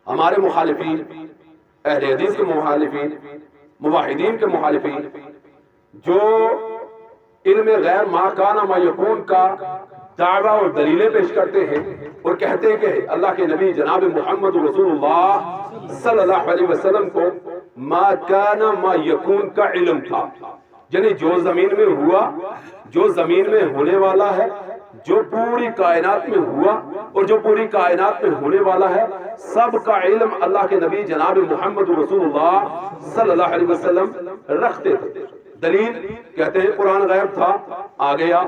ہمارے مخالفین، اہل حدیث کے مخالفین، موحدین کے مخالفین جو علم غیر ما کان ما یکون کا دعویٰ اور دلیلیں پیش کرتے ہیں اور کہتے ہیں کہ اللہ کے نبی جناب محمد رسول اللہ صلی اللہ علیہ وسلم کو ما کان ما یکون کا علم تھا، یعنی جو زمین میں ہوا، جو زمین میں ہونے والا ہے، جو پوری کائنات میں ہوا اور جو پوری کائنات میں ہونے والا ہے، سب کا علم اللہ کے نبی جناب محمد رسول اللہ صلی اللہ علیہ وسلم رکھتے تھے۔ دلیل کہتے ہیں قرآن غائب تھا، آ گیا،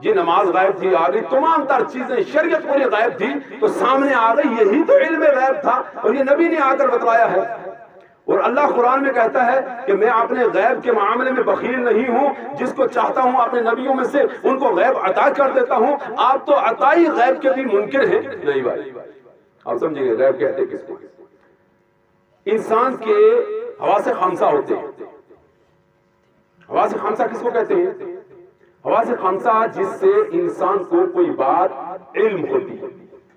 یہ نماز غائب تھی، آ گئی، تمام تر چیزیں شریعت پوری غائب تھی تو سامنے آ گئی، یہی تو علم غائب تھا اور یہ نبی نے آ کر بتلایا ہے۔ اور اللہ قرآن میں کہتا ہے کہ میں اپنے غیب کے معاملے میں بخیل نہیں ہوں، جس کو چاہتا ہوں اپنے نبیوں میں سے ان کو غیب عطا کر دیتا ہوں۔ آپ تو عطائی غیب کے بھی منکر ہیں۔ نہیں بھائی، آپ سمجھیں گے غیب کہتے کس کو؟ انسان کے حواس خمسہ ہوتے ہیں۔ حواس خمسہ کس کو کہتے ہیں؟ حواس خمسہ جس سے انسان کو کوئی بات علم ہوتی ہے،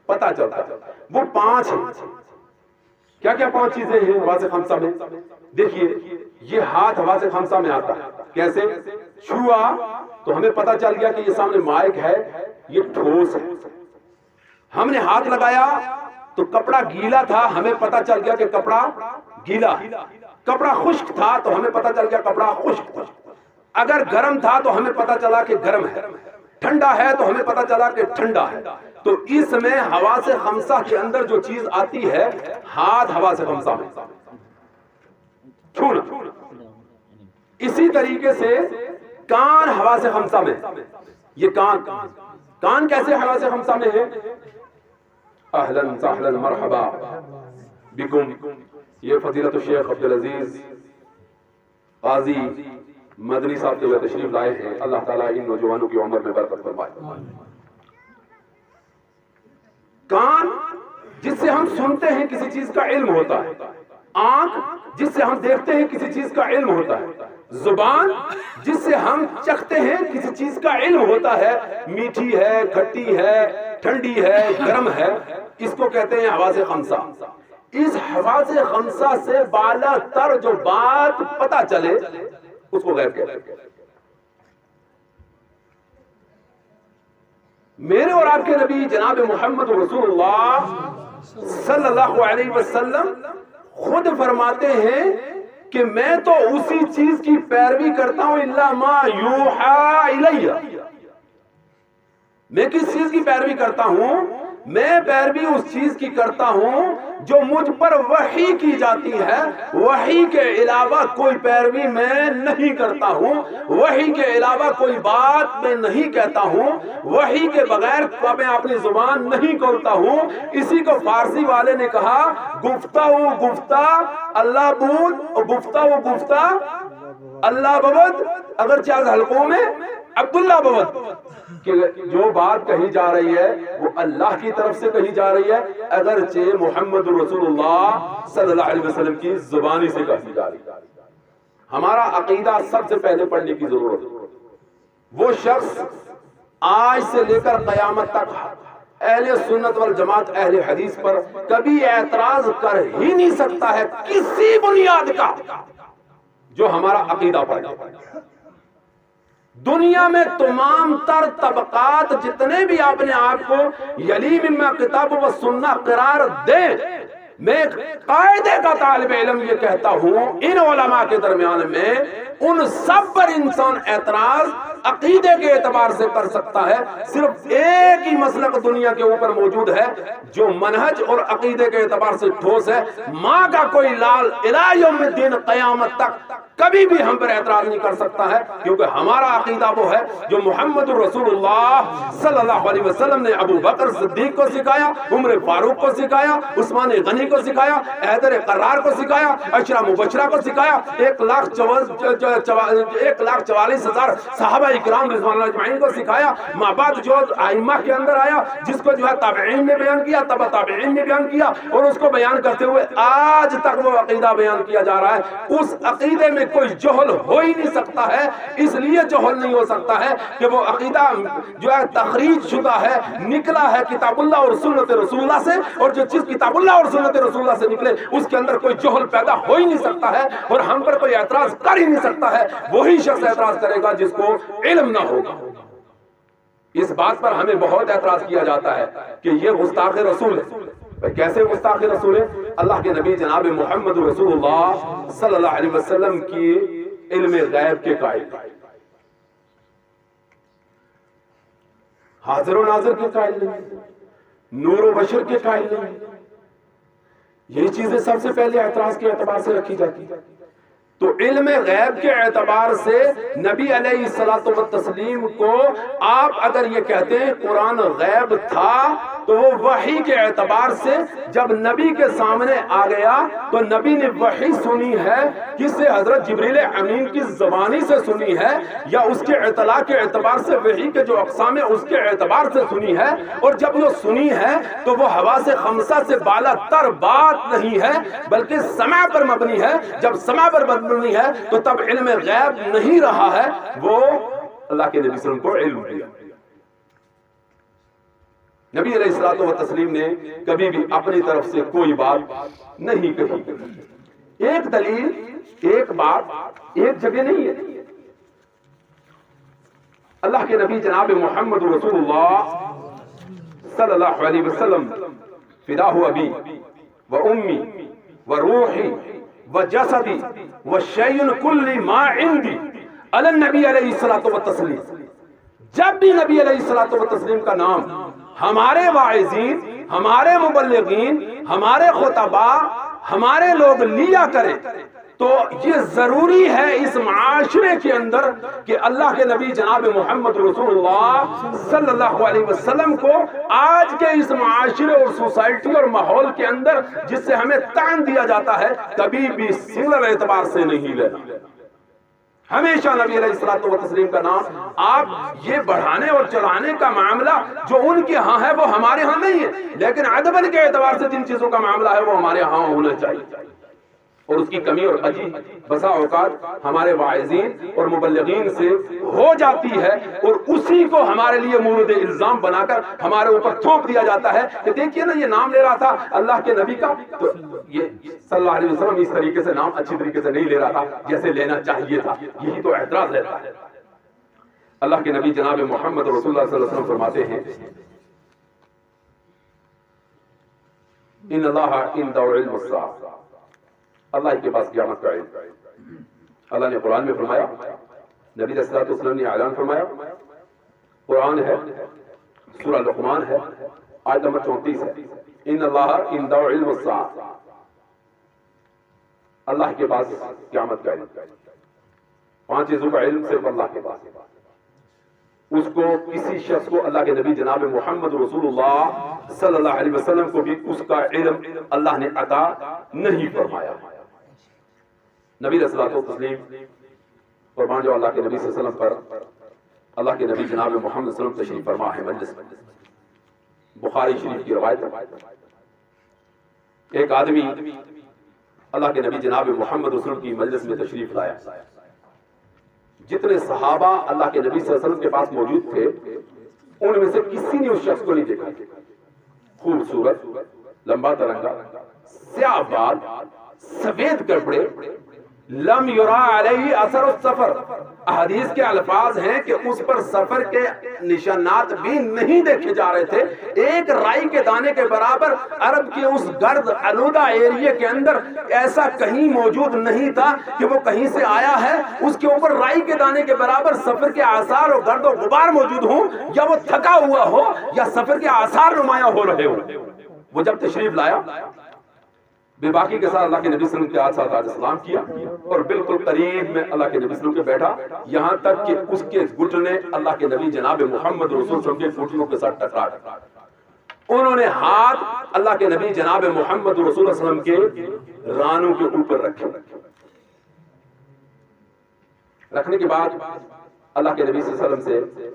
پتہ چلتا ہے، وہ پانچ ہیں۔ کیا کیا پانچ چیزیں ہیں حواس خمسہ میں؟ دیکھیے، یہ ہاتھ حواس خمسہ میں آتا ہے۔ کیسے؟ چھوا تو ہمیں پتہ چل گیا کہ یہ سامنے مائک ہے، یہ ٹھوس ہے۔ ہم نے ہاتھ لگایا تو کپڑا گیلا تھا، ہمیں پتہ چل گیا کہ کپڑا گیلا ہے۔ کپڑا خشک تھا تو ہمیں پتہ چل گیا کپڑا خشک تھا۔ اگر گرم تھا تو ہمیں پتہ چلا کہ گرم ہے، ٹھنڈا ہے تو ہمیں پتہ چلا کہ ٹھنڈا ہے۔ تو اس میں حواس خمسہ کے اندر جو چیز آتی ہے، ہاتھ حواس خمسہ میں، چھونا۔ اسی طریقے سے کان حواس خمسہ میں، یہ کان کیسے حواس خمسہ میں ہے؟ اہلاً سہلاً مرحبا بکم، یہ فضیلت الشیخ عبدالعزیز قاضی مدنی صاحب جو تشریف لائے ہیں، اللہ تعالیٰ ان نوجوانوں کی عمر میں برکت فرمائے۔ کان جس سے ہم سنتے ہیں کسی چیز کا علم ہوتا ہے، آنکھ جس سے ہم دیکھتے ہیں کسی چیز کا علم ہوتا ہے، زبان جس سے ہم چکھتے ہیں کسی چیز کا علم ہوتا ہے، میٹھی ہے، کھٹی ہے، ٹھنڈی ہے، گرم ہے، اس کو کہتے ہیں حواس خمسہ۔ اس حواس خمسہ سے بالا تر جو بات پتہ چلے اس کو غیب کہتے ہیں۔ میرے اور آپ کے نبی جناب محمد رسول اللہ صلی اللہ علیہ وسلم خود فرماتے ہیں کہ میں تو اسی چیز کی پیروی کرتا ہوں الا ما یوحى الیہ۔ میں کس چیز کی پیروی کرتا ہوں؟ میں پیروی اس چیز کی کرتا ہوں جو مجھ پر وحی کی جاتی ہے، وحی کے علاوہ کوئی پیروی میں نہیں کرتا ہوں، وحی کے علاوہ کوئی بات میں نہیں کہتا ہوں، وحی کے بغیر میں اپنی زبان نہیں کھولتا ہوں۔ اسی کو فارسی والے نے کہا گفتہ و گفتہ اللہ بود، گفتہ و گفتہ اللہ بود، اگرچہ از حلقوں میں عبداللہ بود، کہ جو بات کہی جا رہی ہے وہ اللہ کی طرف سے کہی جا رہی ہے، اگرچہ محمد رسول اللہ صلی اللہ علیہ وسلم کی زبانی سے کہی جا رہی ہے۔ ہمارا عقیدہ سب سے پہلے پڑھنے کی ضرورت ہے۔ وہ شخص آج سے لے کر قیامت تک اہل سنت والجماعت اہل حدیث پر کبھی اعتراض کر ہی نہیں سکتا ہے کسی بنیاد کا جو ہمارا عقیدہ پڑھے۔ دنیا میں تمام تر طبقات جتنے بھی اپنے آپ کو یلی مما کتاب و سنہ قرار دیں، میں قاعدے کا طالب علم یہ کہتا ہوں ان علماء کے درمیان میں ان سب پر انسان اعتراض عقیدے کے اعتبار سے کر سکتا ہے۔ صرف ایک ہی مسلک دنیا کے اوپر موجود ہے جو منہج اور عقیدے کے اعتبار سے ٹھوس ہے، ماں کا کوئی لال الی یوم الدین قیامت تک کبھی بھی ہم پر اعتراض نہیں کر سکتا ہے، کیونکہ ہمارا عقیدہ وہ ہے جو محمد رسول اللہ صلی اللہ علیہ وسلم نے ابو بکر صدیق کو سکھایا، عمر فاروق کو سکھایا، عثمان غنی کو سکھایا، حیدر قرار کو سکھایا، عشرہ مبشرہ کو سکھایا، 1,44,000 صحابہ اکرام رضوان اللہ اجمعین کو سکھایا، ماں بعد جو ائمہ کے اندر آیا، جس کو جو ہے تابعین نے بیان کیا، تبع تابعین نے بیان کیا، اور اس کو بیان کرتے ہوئے آج تک وہ عقیدہ بیان کیا جا رہا ہے۔ اس عقیدے میں کوئی جہل ہو ہی نہیں سکتا ہے، اس لیے جہل نہیں ہو سکتا ہے کہ وہ عقیدہ جو ہے تخریج شدہ ہے، نکلا ہے کتاب اللہ اور سنت رسول اللہ سے، اور جو چیز کتاب اللہ اور سنت رسول اللہ سے نکلے اس کے اندر کوئی جہل پیدا ہو ہی نہیں سکتا ہے، اور ہم پر کوئی اعتراض کر ہی نہیں سکتا ہے۔ وہی شخص اعتراض کرے گا جس کو علم نہ ہوگا۔ اس بات پر ہمیں بہت اعتراض کیا جاتا ہے کہ یہ گستاخ رسول ہے۔ کیسے گستاخ رسول ہے؟ اللہ کے نبی جناب محمد رسول اللہ صلی اللہ علیہ وسلم کی علم غیب کے قائل، حاضر و ناظر کے قائل نہیں، نور و بشر کے قائل نہیں۔ یہی چیزیں سب سے پہلے اعتراض کے اعتبار سے رکھی جاتی ہے۔ تو علم غیب کے اعتبار سے نبی علیہ الصلوۃ والتسلیم کو آپ اگر یہ کہتے ہیں قرآن غیب تھا، تو وہ وحی کے اعتبار سے جب نبی کے سامنے آ گیا تو نبی نے وحی سنی ہے، کس سے؟ حضرت جبریل امین کی زبانی سے سنی ہے، یا اس کے اطلاع کے اعتبار سے وحی کے جو اقسام ہیں اس کے اعتبار سے سنی ہے، اور جب وہ سنی ہے تو وہ حواس خمسہ سے بالا تر بات نہیں ہے بلکہ سمع پر مبنی ہے۔ جب سمع پر مبنی ہے تو تب علم غیب نہیں رہا ہے، وہ اللہ کے نبی صلی اللہ علیہ وسلم کو علم دیا۔ نبی علیہ الصلوۃ والتسلیم نے کبھی بھی اپنی طرف سے کوئی بات نہیں کہی۔ ایک دلیل، ایک بات ایک جگہ نہیں ہے۔ اللہ کے نبی جناب محمد رسول اللہ صلی اللہ علیہ وسلم فداہ ابی و امی و روحی و جسدی و شیء کل ما عندی علی النبی علیہ الصلوۃ والتسلیم، جب بھی نبی علیہ الصلوۃ والتسلیم کا نام ہمارے واعظین، ہمارے مبلغین، ہمارے خطباء، ہمارے لوگ لیا کریں تو یہ ضروری ہے اس معاشرے کے اندر کہ اللہ کے نبی جناب محمد رسول اللہ صلی اللہ علیہ وسلم کو آج کے اس معاشرے اور سوسائٹی اور ماحول کے اندر جس سے ہمیں تعین دیا جاتا ہے کبھی بھی سنگل اعتبار سے نہیں لینا۔ ہمیشہ نبی علیہ الصلوۃ والتسلیم کا نام آپ یہ بڑھانے اور چلانے کا معاملہ جو ان کے ہاں ہے وہ ہمارے ہاں نہیں ہے، لیکن ادب کے اعتبار سے جن چیزوں کا معاملہ ہے وہ ہمارے ہاں ہونا چاہیے، اور اس کی کمی اور عجی بسا اوقات ہمارے واعظین اور مبلغین سے ہو جاتی ہے، اور اسی کو ہمارے لیے مورد الزام بنا کر ہمارے اوپر تھوپ دیا جاتا ہے کہ دیکھیے نا یہ نام لے رہا تھا اللہ کے نبی کا، تو یہ صلی اللہ علیہ وسلم اس طریقے سے نام اچھی طریقے سے نہیں لے رہا تھا جیسے لینا چاہیے تھا، یہی تو اعتراض رہتا ہے۔ اللہ کے نبی جناب محمد رسول اللہ صلی اللہ علیہ وسلم فرماتے ہیں ان اللہ عنده علم الساعہ، اللہ کے پاس قیامت کا علم۔ اللہ نے قرآن میں فرمایا، نبی صلی اللہ علیہ وسلم نے اعلان فرمایا، قرآن ہے، سورہ لقمان ہے، آیت نمبر 34 ہے، ان اللہ عنده علم الساعہ، اللہ کے پاس قیامت کا علم۔ 5 چیزوں کا علم صرف اللہ کے پاس، اس کو کسی شخص کو اللہ کے نبی جناب محمد رسول اللہ صلی اللہ علیہ وسلم کو بھی اس کا علم اللہ نے عطا نہیں فرمایا۔ نبی صلی اللہ علیہ وسلم فرمان جو اللہ کے نبی صلی اللہ علیہ وسلم پر اللہ کے نبی جناب محمد صلی اللہ علیہ وسلم تشریف فرما ہے مجلس میں، بخاری شریف کی روایت ہے، ایک آدمی اللہ کے نبی جناب محمد رسول کی مجلس میں تشریف لایا، جتنے صحابہ اللہ کے نبی صلی اللہ علیہ وسلم کے پاس موجود تھے ان میں سے کسی نے اس شخص کو نہیں دیکھا، خوبصورت، لمبا ترنگا، سیاہ بال، سفید کپڑے، لم یرا علیہ اثر السفر، احادیث کے الفاظ ہیں کہ اس پر سفر کے نشانات بھی نہیں دیکھے جا رہے تھے، ایک رائی کے دانے کے برابر عرب کے اس گرد آلودہ ایریے کے اندر ایسا کہیں موجود نہیں تھا کہ وہ کہیں سے آیا ہے اس کے اوپر رائی کے دانے کے برابر سفر کے آثار اور گرد و غبار موجود ہوں، یا وہ تھکا ہوا ہو یا سفر کے آثار نمایاں ہو رہے ہوں۔ وہ جب تشریف لایا بے باقی کے ساتھ اللہ کے نبی صلی اللہ علیہ وسلم کے ساتھ سلام کیا اور بالکل قریب میں اللہ کے نبی صلی اللہ علیہ وسلم کے بیٹھا، یہاں تک کہ اس کے گھٹنے اللہ کے نبی جناب محمد رسول صلی اللہ علیہ وسلم کے گھٹنوں کے ساتھ ٹکرا۔ انہوں نے ہاتھ اللہ کے نبی جناب محمد رسول اللہ صلی اللہ علیہ وسلم کے رانوں کے اوپر رکھے، رکھنے کے بعد اللہ کے نبی صلی اللہ علیہ وسلم سے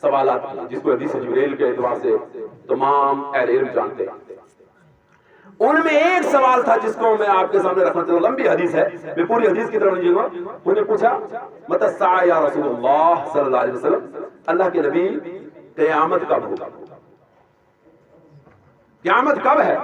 سوالات کیے، جس کو حدیث جبریل کے اعتبار سے تمام اہل علم جانتے ہیں۔ ان میں ایک سوال تھا جس کو میں آپ کے سامنے رکھنا چاہتا ہوں، لمبی حدیث ہے، میں پوری حدیث کی طرف نہیں جاؤں گا۔ انہوں نے پوچھا متی الساعہ یا رسول اللہ صلی اللہ علیہ وسلم، اللہ کے نبی قیامت کب ہوگا؟ قیامت کب ہے؟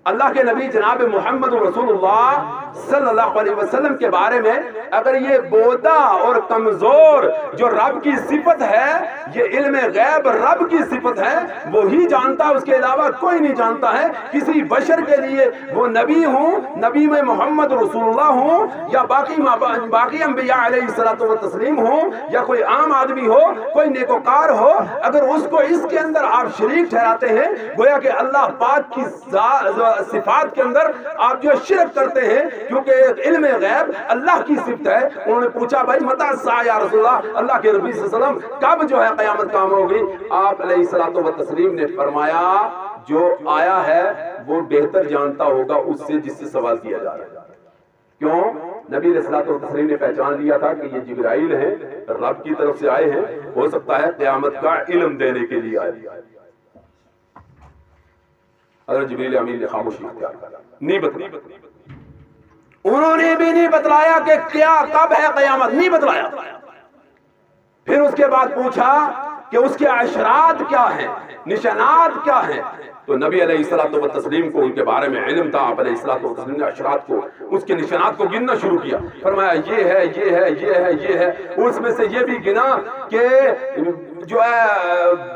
اللہ کے نبی جناب محمد رسول اللہ صلی اللہ علیہ وسلم کے بارے میں اگر یہ بودا اور کمزور جو رب کی صفت ہے، یہ علم غیب رب کی صفت ہے، وہی جانتا، اس کے علاوہ کوئی نہیں جانتا ہے۔ کسی بشر کے لیے وہ نبی ہوں، نبی میں محمد رسول اللہ ہوں، یا باقی انبیاء علیہ الصلوۃ والتسلیم ہوں، یا کوئی عام آدمی ہو، کوئی نیکوکار ہو، اگر اس کو اس کے اندر آپ شریک ٹھہراتے ہیں، گویا کہ اللہ پاک کی صفات کے اندر آپ جو شرک کرتے ہیں، کیونکہ علم غیب اللہ کی صفت ہے۔ انہوں نے پوچھا بھائی متی الساعہ یا رسول اللہ، اللہ کے نبی صلی اللہ علیہ وسلم کب جو ہے قیامت قائم ہوگی؟ آپ علیہ الصلوۃ والتسلیم نے فرمایا جو آیا ہے وہ بہتر جانتا ہوگا اس سے جس سے سوال کیا جا رہا ہے۔ کیوں؟ نبی علیہ الصلوۃ والتسلیم نے پہچان لیا تھا کہ یہ جبرائیل ہیں، رب کی طرف سے آئے ہیں، ہو سکتا ہے قیامت کا علم دینے کے لیے آئے۔ حضرت جبریل امین نے خاموشی اختیار کر نہیں بتلایا، انہوں نے بھی نہیں بتلایا کہ کیا کب ہے قیامت، نہیں بتلایا۔ پھر اس کے بعد پوچھا کہ اس کے اشارات کیا ہیں، نشانات کیا ہیں، تو نبی علیہ الصلوۃ والتسلیم کو ان کے بارے میں علم تھا۔ آپ علیہ الصلوۃ والتسلیم نے اشارات کو، اس کے نشانات کو گننا شروع کیا، فرمایا یہ ہے، یہ ہے، یہ ہے، یہ ہے۔ اس میں سے یہ بھی گنا کہ جو ہے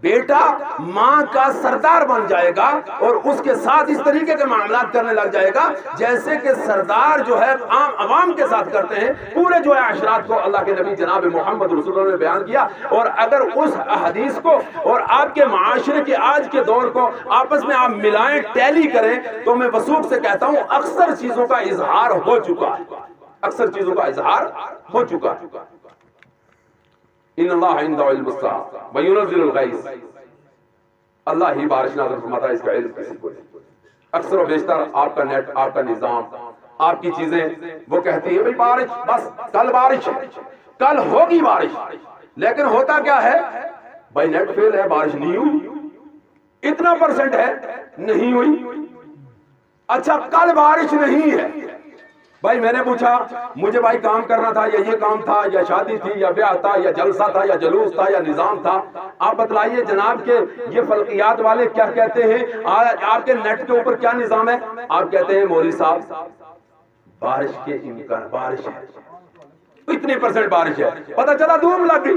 بیٹا ماں کا سردار بن جائے گا اور اس کے ساتھ اس طریقے کے معاملات کرنے لگ جائے گا جیسے کہ سردار جو ہے عام عوام کے ساتھ کرتے ہیں۔ پورے جو ہے اشارات کو اللہ کے نبی جناب محمد رسول اللہ نے بیان کیا، اور اگر اس حدیث کو اور آپ کے معاشرے کے آج کے دور کو آپس میں آپ ملائیں، ٹیلی کریں، تو میں وثوق سے کہتا ہوں اکثر چیزوں کا اظہار ہو چکا ہے، اکثر چیزوں کا اظہار ہو چکا ہے۔ ان اللہ عنده علم الساعہ وینزل الغیث، اللہ ہی بارش نازل فرماتا ہے، اس کا علم کسی کو نہیں۔ اکثر و بیشتر آپ کا نیٹ، آپ کا نظام، آپ کی چیزیں وہ کہتی ہیں بھئی بارش، بس کل بارش ہے، کل ہوگی بارش، لیکن ہوتا کیا ہے بھائی نیٹ فیل ہے، بارش نہیں ہوئی، اتنا پرسنٹ ہے نہیں ہوئی۔ اچھا کل بارش نہیں ہے، بھائی میں نے پوچھا مجھے بھائی کام کرنا تھا، یا یہ کام تھا، یا شادی تھی، یا بیاہ تھا، یا جلسہ تھا، یا جلوس تھا، یا نظام تھا، آپ بتلائیے جناب کہ یہ فلکیات والے کیا کہتے ہیں، آپ کے نیٹ کے اوپر کیا نظام ہے؟ آپ کہتے ہیں مولوی صاحب بارش کے امکان، بارش ہے، اتنے پرسنٹ بارش ہے، پتہ چلا دھوم لگ گئی۔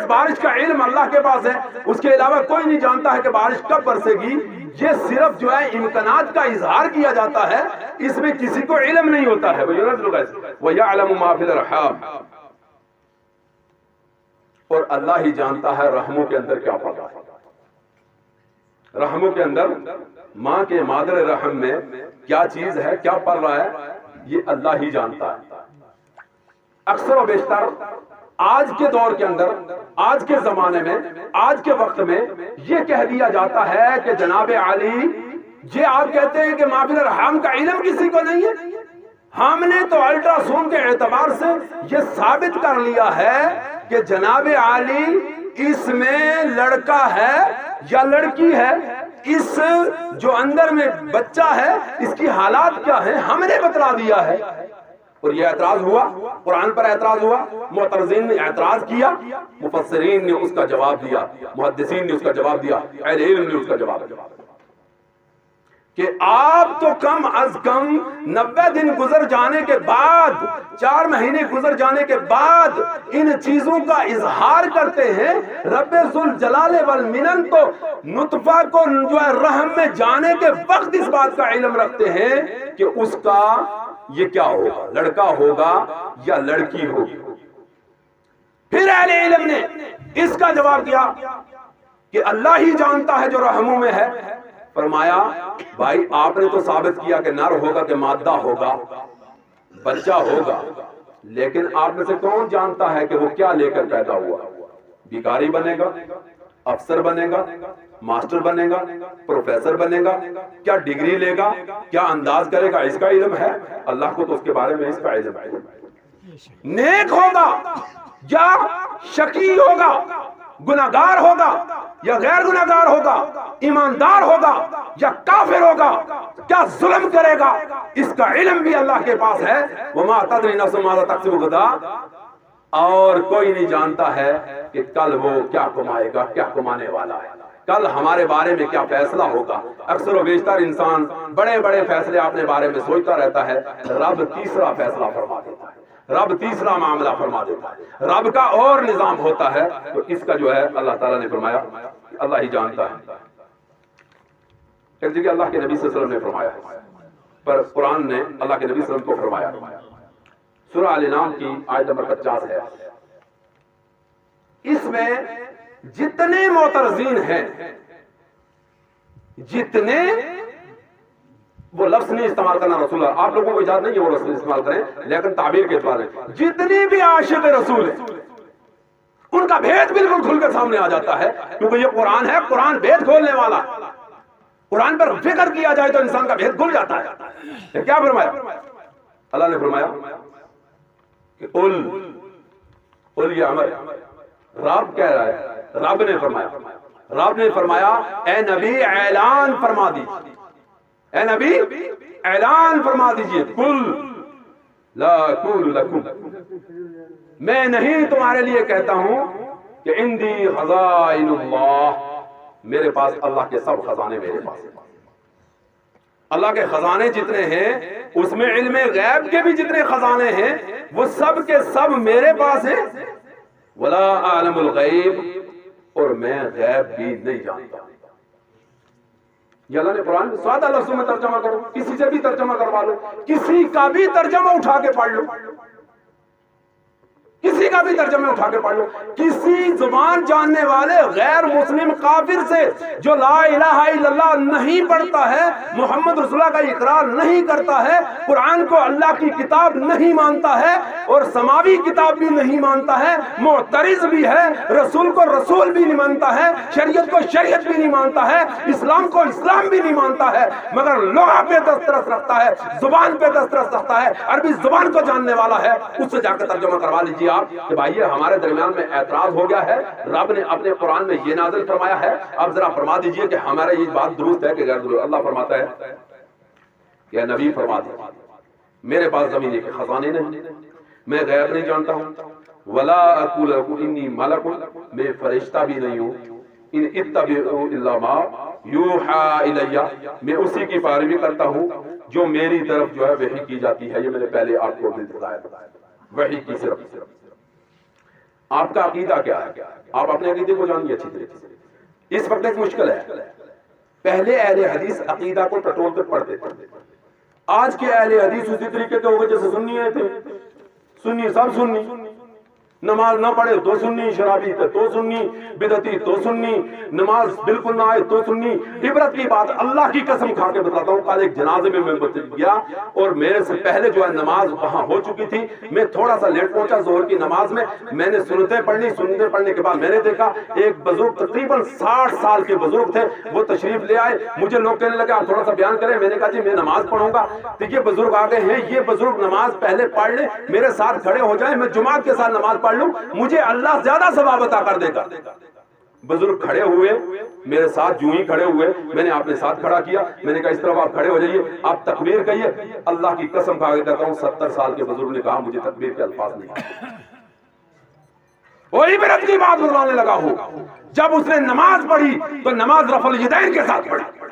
بارش کا علم اللہ کے پاس ہے، اس کے علاوہ کوئی نہیں جانتا ہے کہ بارش کب برسے گی۔ یہ صرف جو ہے امکانات کا اظہار کیا جاتا ہے، اس میں کسی کو علم نہیں ہوتا ہے۔ وَيَعْلَمُ مَا فِي الْأَرْحَامِ، اور اللہ ہی جانتا ہے رحموں کے اندر کیا پڑ رہا ہے، رحموں کے اندر ماں کے مادر رحم میں کیا چیز ہے، کیا پڑ رہا ہے، یہ اللہ ہی جانتا ہے۔ اکثر و بیشتر آج کے دور کے اندر، آج کے زمانے میں، آج کے وقت میں یہ کہہ دیا جاتا ہے کہ جناب علی، یہ آپ کہتے ہیں کہ ما فی الارحام کا علم کسی کو نہیں ہے۔ ہم نے تو الٹرا ساؤنڈ کے اعتبار سے یہ ثابت کر لیا ہے کہ جناب علی اس میں لڑکا ہے یا لڑکی ہے، اس جو اندر میں بچہ ہے اس کی حالات کیا ہیں ہم نے بتلا دیا ہے۔ اور یہ اعتراض ہوا، قرآن پر اعتراض ہوا، معترضین نے اعتراض کیا، مفسرین نے اس کا جواب دیا، محدثین نے اس کا جواب دیا، اہل علم نے اس کا جواب دیا کہ آپ تو کم از کم 90 دن گزر جانے کے بعد، 4 مہینے گزر جانے کے بعد ان چیزوں کا اظہار کرتے ہیں۔ رب ذوالجلال والمنن تو نطفہ کو جو ہے رحم میں جانے کے وقت اس بات کا علم رکھتے ہیں کہ اس کا یہ کیا ہوگا، لڑکا ہوگا یا لڑکی ہوگی۔ پھر اہل علم نے اس کا جواب دیا کہ اللہ ہی جانتا ہے جو رحموں میں ہے۔ فرمایا بھائی آپ نے تو ثابت کیا کہ نر ہوگا کہ مادہ ہوگا، بچہ ہوگا، لیکن آپ میں سے کون جانتا ہے کہ وہ کیا لے کر پیدا ہوا؟ بیکاری بنے گا، افسر بنے گا، ماسٹر بنے گا، پروفیسر بنے گا، کیا ڈگری لے گا، کیا انداز کرے گا، اس کا علم ہے؟ اللہ کو تو اس کے بارے میں اس کا علم ہے۔ نیک ہوگا یا شقی ہوگا، گناہگار ہوگا یا غیر گناہگار ہوگا، ایماندار ہوگا یا کافر ہوگا، کیا ظلم کرے گا، اس کا علم بھی اللہ کے پاس ہے۔ وما تدری نفس ماذا تکسب غدا، اور کوئی نہیں جانتا ہے کہ کل وہ کیا کمائے گا، کیا کمانے والا ہے، کل ہمارے بارے میں کیا فیصلہ ہوگا۔ اکثر و بیشتر انسان بڑے بڑے فیصلے اپنے بارے میں سوچتا رہتا ہے، رب تیسرا فیصلہ فرما دیتا ہے، رب تیسرا معاملہ فرما دیتا ہے، رب کا اور نظام ہوتا ہے۔ تو اس کا جو ہے اللہ تعالیٰ نے فرمایا اللہ ہی جانتا ہے۔ ایک جگہ اللہ کے نبی صلی اللہ علیہ وسلم نے فرمایا، پر قرآن نے اللہ کے نبی صلی اللہ علیہ وسلم کو فرمایا، سورہ الانعام کی آیت نمبر 50 ہے، اس میں جتنے معترضین ہیں، جتنے، وہ لفظ نہیں استعمال کرنا رسول اللہ، آپ لوگوں کو اجازت نہیں ہے وہ لفظ استعمال کریں، لیکن تعبیر کے اعتبار سے جتنی بھی عاشق رسول ہیں ان کا بھید بالکل کھل کے سامنے آ جاتا ہے، کیونکہ یہ قرآن ہے، قرآن بھید کھولنے والا، قرآن پر فکر کیا جائے تو انسان کا بھید کھل جاتا ہے۔ کیا فرمایا اللہ نے؟ فرمایا کہ قل یا عمر، رب کہہ رہا ہے، رب نے فرمایا اے نبی اعلان فرما دیجیے، اے نبی اعلان فرما دیجئے، قل لا اقول لکم، میں نہیں تمہارے لیے کہتا ہوں کہ عندی خزائن اللہ، میرے پاس اللہ کے سب خزانے میرے پاس ہیں، اللہ کے خزانے جتنے ہیں اس میں علم غیب کے بھی جتنے خزانے ہیں وہ سب کے سب میرے پاس ہیں، ولا اعلم الغیب، اور میں غیب بھی نہیں جانتا۔ یہ اللہ نے قرآن سادہ لفظوں میں ترجمہ کرو، کسی سے بھی ترجمہ کروا لو، کسی کا بھی ترجمہ اٹھا کے پڑھ لو، کسی کا بھی ترجمہ اٹھا کے پڑھ لو، کسی زبان جاننے والے غیر مسلم کافر سے جو لا الہ الا اللہ نہیں پڑھتا ہے، محمد رسول اللہ کا اقرار نہیں کرتا ہے، قرآن کو اللہ کی کتاب نہیں مانتا ہے اور سماوی کتاب بھی نہیں مانتا ہے، معترض بھی ہے، رسول کو رسول بھی نہیں مانتا ہے، شریعت کو شریعت بھی نہیں مانتا ہے، اسلام کو اسلام بھی نہیں مانتا ہے، مگر لغہ پہ دسترس رکھتا ہے، زبان پہ دسترس رکھتا ہے، عربی زبان کو جاننے والا ہے، اس سے جا کے ترجمہ کروا لیجیے آپ کہ بھائی ہمارے درمیان میں اعتراض ہو گیا ہے، رب نے اپنے قرآن میں یہ نازل فرمایا ہے، اب ذرا فرما دیجئے کہ ہمارا یہ بات درست ہے کہ غیر درست۔ اللہ فرماتا ہے کہ نبی فرما دے میرے پاس زمین کے خزانے نہیں، میں غیب نہیں جانتا ہوں، ولا اقول لکم انی ملک، میں فرشتہ بھی نہیں ہوں، ان اتبع الا ما یوحى الی، میں اسی کی پیروی کرتا ہوں جو میری طرف جو ہے وحی کی جاتی ہے۔ یہ میں نے پہلے آپ کو بھی بتایا، وحی کی صرف۔ آپ کا عقیدہ کیا ہے؟ آپ اپنے عقیدے کو جانیے اچھی طریقے سے۔ اس وقت ایک مشکل ہے، پہلے اہل حدیث عقیدہ کو ٹٹول کر پڑھتے تھے، آج کے اہل حدیث اسی طریقے کے ہو گئے جیسے سنی تھے، سنی سب سنی، نماز نہ پڑھے تو سنی، شرابی تو سنی، بدعتی تو سنی، نماز بالکل نہ آئے تو سنی۔ عبرت کی بات اللہ کی قسم کھا کے بتاتا ہوں، کل ایک جنازے میں گیا اور میرے سے پہلے جو ہے نماز وہاں ہو چکی تھی، میں تھوڑا سا لیٹ پہنچا ظہر کی نماز میں نے سنتے پڑھنے کے بعد میں نے دیکھا ایک بزرگ تقریباً 60 سال کے بزرگ تھے، وہ تشریف لے آئے، مجھے لوگ کہنے لگے آپ تھوڑا سا بیان کریں، میں نے کہا جی میں نماز پڑھوں گا، تو یہ بزرگ آگے ہیں، یہ بزرگ نماز پہلے پڑھ لیں، میرے ساتھ کھڑے ہو جائیں، میں جماعت کے ساتھ نماز پڑھ لوں، مجھے اللہ زیادہ ثواب عطا کر دے گا۔ بزرگ کھڑے ہوئے، میرے ساتھ جو ہی کھڑے ہوئے، میں نے اپنے ساتھ کھڑا کیا، میں نے کہا اس طرف آپ کھڑے ہو جائیے، آپ تکبیر کہیے۔ اللہ کی قسم کھا کے کہتا ہوں 70 سال کے بزرگ نے کہا مجھے تکبیر کے الفاظ نہیں آتے۔ وہی عبرت کی بات بتلانے لگا ہوں، جب اس نے نماز پڑھی تو نماز رفع الیدین کے ساتھ پڑھی،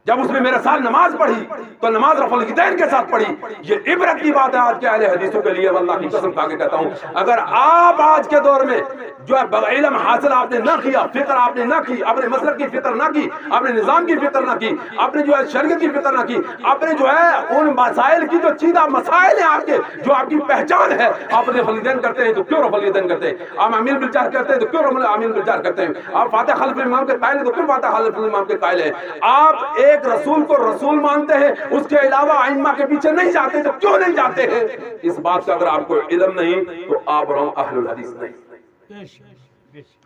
جب اس نے میرے ساتھ نماز پڑھی تو نماز رفع الیدین کے ساتھ پڑھی۔ یہ عبرت کی بات ہے آج کے اہل حدیثوں کے لیے، اللہ کی قسم کھا کے کہتا ہوں اگر آپ آج کے دور میں جو ہے علم حاصل آپ نے نہ کیا، فکر آپ نے نہ کی، اپنے مسلک کی فکر نہ کی، اپنے نظام کی فکر نہ کی، اپنے جو ہے شریعت کی فکر نہ کی، اپنے جو ہے ان مسائل کی جو چیدہ مسائل ہیں آپ کے جو آپ کی پہچان ہے، آپ رفع الیدین کرتے ہیں تو کیوں رفع الیدین کرتے ہیں، آپ آمین بالجہر کرتے ہیں تو کیوں آمین بالجہر کرتے ہیں، آپ فاتحہ خلف الامام کے قائل ہیں تو کیوں فاتحہ خلف الامام کے قائل ہیں، آپ ایک رسول کو رسول مانتے ہیں اس کے علاوہ ائمہ کے پیچھے نہیں جاتے تو کیوں نہیں جاتے ہیں؟ اس بات کا اگر آپ کو علم نہیں تو آپ اہل الحدیث نہیں،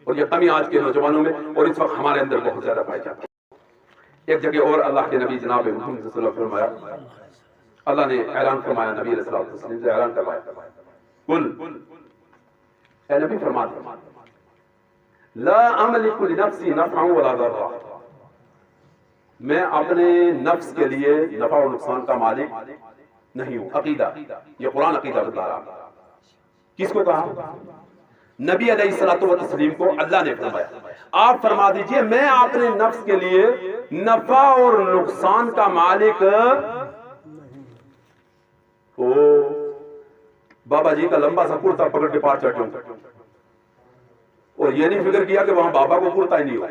اور یہ کمی آج کے نوجوانوں میں اور اس وقت ہمارے اندر بہت زیادہ پائی جاتی ہے۔ ایک جگہ اور اللہ کے نبی جناب محمد صلی اللہ علیہ وسلم فرمایا اللہ نے اعلان فرمایا، نبی علیہ الصلوۃ والسلام سے اعلان کروایا، قل اے نبی فرما دو لا املک لنفسی نفعا ولا ضرا، میں اپنے نفس کے لیے نفع و نقصان کا مالک نہیں ہوں. عقیدہ، یہ قرآن عقیدہ بتا رہا. کس کو کہا؟ نبی علیہ الصلوۃ والتسلیم کو اللہ نے فرمایا آپ فرما دیجئے میں اپنے نفس کے لیے نفع اور نقصان کا مالک. او بابا جی کا لمبا سا کرتا پکڑ کے پار چڑھ جاؤں اور یہ نہیں فکر کیا کہ وہاں بابا کو کرتا ہی نہیں ہو.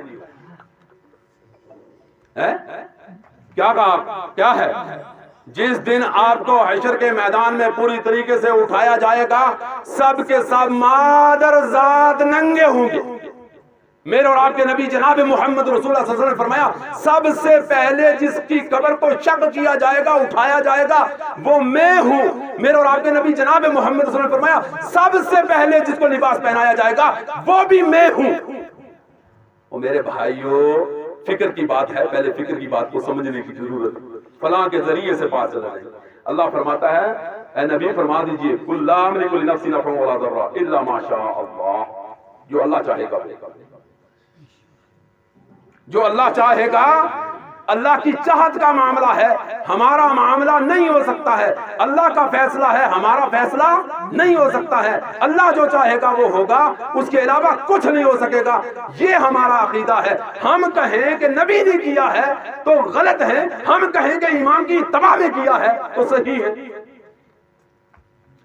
کیا کہا؟ کیا ہے؟ جس دن آپ کو حشر کے میدان میں پوری طریقے سے اٹھایا جائے گا، سب کے سب مادر ذات ننگے ہوں گے. میرے اور آپ کے نبی جناب محمد رسول اللہ صلی اللہ علیہ وسلم نے فرمایا سب سے پہلے جس کی قبر کو شق کیا جائے گا، اٹھایا جائے گا، وہ میں ہوں. میرے اور آپ کے نبی جناب محمد رسول اللہ نے فرمایا سب سے پہلے جس کو لباس پہنایا جائے گا وہ بھی میں ہوں. اور میرے بھائیوں، فکر کی بات ہے، پہلے فکر کی بات کو سمجھنے کی ضرورت. فلاں کے ذریعے سے پاس چلا جائے. اللہ فرماتا ہے اے نبی فرما دیجئے قل لا املک لنفسی نفعا ولا ضرا الا ما شاء اللہ، جو اللہ چاہے گا، جو اللہ چاہے گا. اللہ کی چاہت کا معاملہ ہے، ہمارا معاملہ نہیں ہو سکتا ہے. اللہ کا فیصلہ ہے، ہمارا فیصلہ نہیں ہو سکتا ہے. اللہ جو چاہے گا وہ ہوگا، اس کے علاوہ کچھ نہیں ہو سکے گا. یہ ہمارا عقیدہ ہے. ہم کہیں کہ نبی نے کیا ہے تو غلط ہے، ہم کہیں کہ امام کی اتباع میں کیا ہے تو صحیح ہے.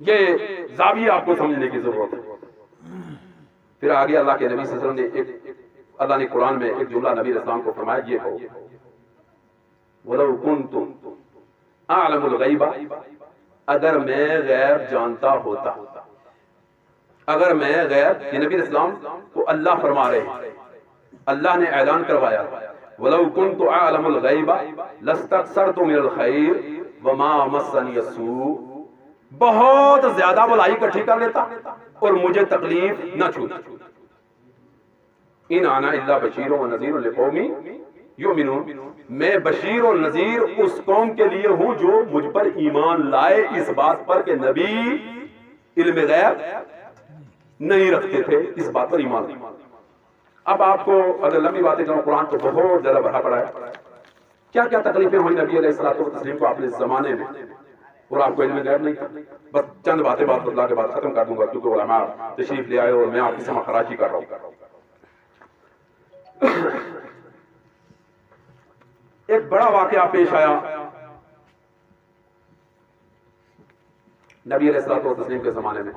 یہ زاویہ آپ کو سمجھنے کی ضرورت ہے. پھر آگے اللہ کے نبی صلی اللہ علیہ وسلم نے اللہ نے قرآن میں ایک جملہ نبی علیہ السلام کو فرمایا، یہ ہو وَلَوْ كُنْتُمْ أَعْلَمُ الْغَيْبَ، اگر میں غیب جانتا ہوتا. اگر میں غیب، یہ نبی علیہ السلام کو اللہ فرما رہے ہیں، اللہ نے اعلان کروایا وَلَوْ كُنْتُ أَعْلَمُ الْغَيْبَ لَاسْتَكْثَرْتُ مِنَ الْخَيْرِ وَمَا مَسَّنِيَ السُّوءُ، بہت زیادہ بھلائی اکٹھی کر لیتا اور مجھے تکلیف نہ چھوتی. ان انا الا بشیر و نذیر لقوم یؤمنون، میں بشیر و نذیر اس قوم کے لیے ہوں جو مجھ پر ایمان لائے، اس بات پر کہ نبی علم غیب نہیں رکھتے تھے، اس بات پر ایمان. اب آپ کو اگر لمبی باتیں کروں، قرآن تو بہت زیادہ بھرا پڑا ہے. کیا کیا تکلیفیں ہوئی نبی علیہ الصلوۃ والتسلیم کو اپنے زمانے میں، اور آپ کو علم غیب نہیں تھا. بس چند باتیں بات بتلا کے بعد ختم کر دوں گا، کیونکہ علماء تشریف لے آئے اور میں آپ کی سماع خراشی کر رہا ہوں. ایک بڑا واقعہ پیش آیا نبی علیہ الصلوۃ والتسلیم کے زمانے میں،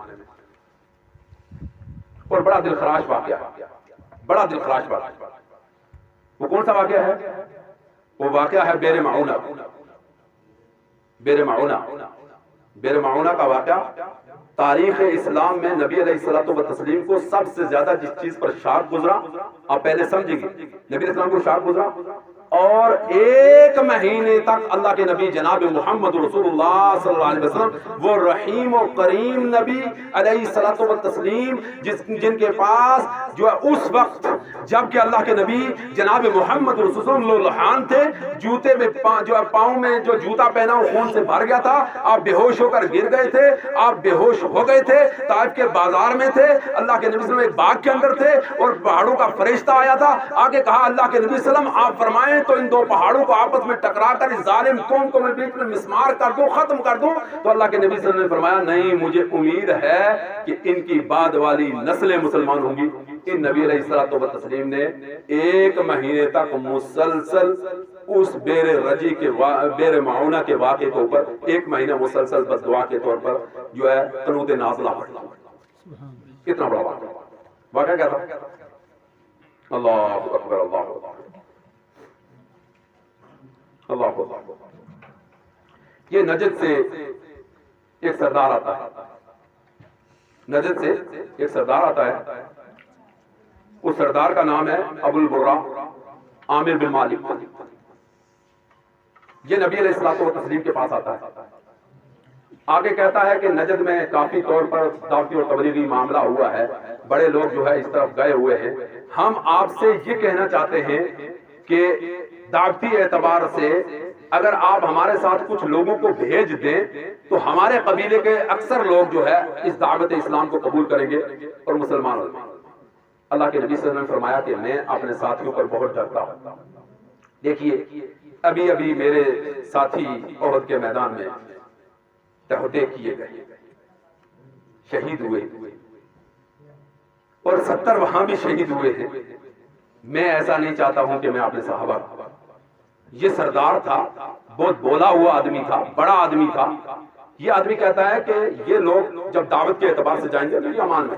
اور بڑا دل خراش واقعہ، بڑا دل خراش واقعہ. وہ کون سا واقعہ ہے؟ وہ واقعہ ہے بئر معونہ. بئر معونہ، بئر معونہ کا واقعہ تاریخ اسلام میں نبی علیہ الصلوۃ والتسلیم کو سب سے زیادہ جس چیز پر شاک گزرا، آپ پہلے سمجھیں گے، نبی علیہ السلام کو شاک گزرا اور 1 مہینے تک اللہ کے نبی جناب محمد رسول اللہ صلی اللہ علیہ وسلم، وہ رحیم و کریم نبی علیہ الصلوۃ والتسلیم جن کے پاس جو اس وقت جب کہ اللہ کے نبی جناب محمد رسول اللہ لوحان تھے، جوتے میں جو پاؤں میں جو جوتا پہنا وہ خون سے بھر گیا تھا، آپ بے ہوش ہو کر گر گئے تھے، آپ بے ہوش ہو گئے تھے، طائف کے بازار میں تھے، اللہ کے نبی صلی اللہ علیہ وسلم ایک باغ کے اندر تھے اور پہاڑوں کا فرشتہ آیا تھا. آگے کہا اللہ کے نبی صلی اللہ علیہ وسلم آپ فرمائیں تو ان 2 پہاڑوں کو آپس میں ٹکرا کر اس ظالم قوم کو میں بیچ میں مسمار کر دوں، ختم کر دوں. تو اللہ کے نبی صلی اللہ علیہ وسلم نے فرمایا نہیں، مجھے امید ہے کہ ان کی بعد والی نسلیں مسلمان ہوں گی. ان نبی علیہ الصلوۃ والتسلیم نے 1 مہینے تک مسلسل اس بئر رجی کے بئر معونہ کے واقعے کے اوپر 1 مہینہ مسلسل بس دعا کے طور پر جو ہے قنوت نازلہ پڑھا. کتنا بڑا واقعہ کیا تھا؟ اللہ اکبر، اللہ اکبر، اللہ اکبر. یہ نجد سے ایک سردار آتا ہے، نجد سے ایک سردار آتا ہے. اس سردار کا نام ہے ابو البرا عامر بن مالک. یہ نبی علیہ الصلوۃ والتسلیم کے پاس آتا ہے. آگے کہتا ہے کہ نجد میں کافی طور پر دعوتی اور تبلیغی معاملہ ہوا ہے، بڑے لوگ جو ہے اس طرف گئے ہوئے ہیں. ہم آپ سے یہ کہنا چاہتے ہیں کہ دعوتی اعتبار سے اگر آپ ہمارے ساتھ کچھ لوگوں کو بھیج دیں تو ہمارے قبیلے کے اکثر لوگ جو ہے اس دعوت اسلام کو قبول کریں گے اور مسلمان ہوں گے۔ اللہ کے نبی صلی اللہ علیہ وسلم نے فرمایا کہ میں اپنے ساتھیوں پر بہت ڈرتا ہوں۔ دیکھیے ابھی میرے ساتھی احد کے میدان میں تہدے کیے گئے، شہید ہوئے، اور 70 وہاں بھی شہید ہوئے ہیں۔ میں ایسا نہیں چاہتا ہوں کہ میں اپنے صحابہ، یہ سردار تھا، بہت بولا ہوا آدمی تھا، بڑا آدمی تھا، یہ آدمی کہتا ہے کہ یہ لوگ جب دعوت کے اعتبار سے جائیں گے تو یہ امان میں،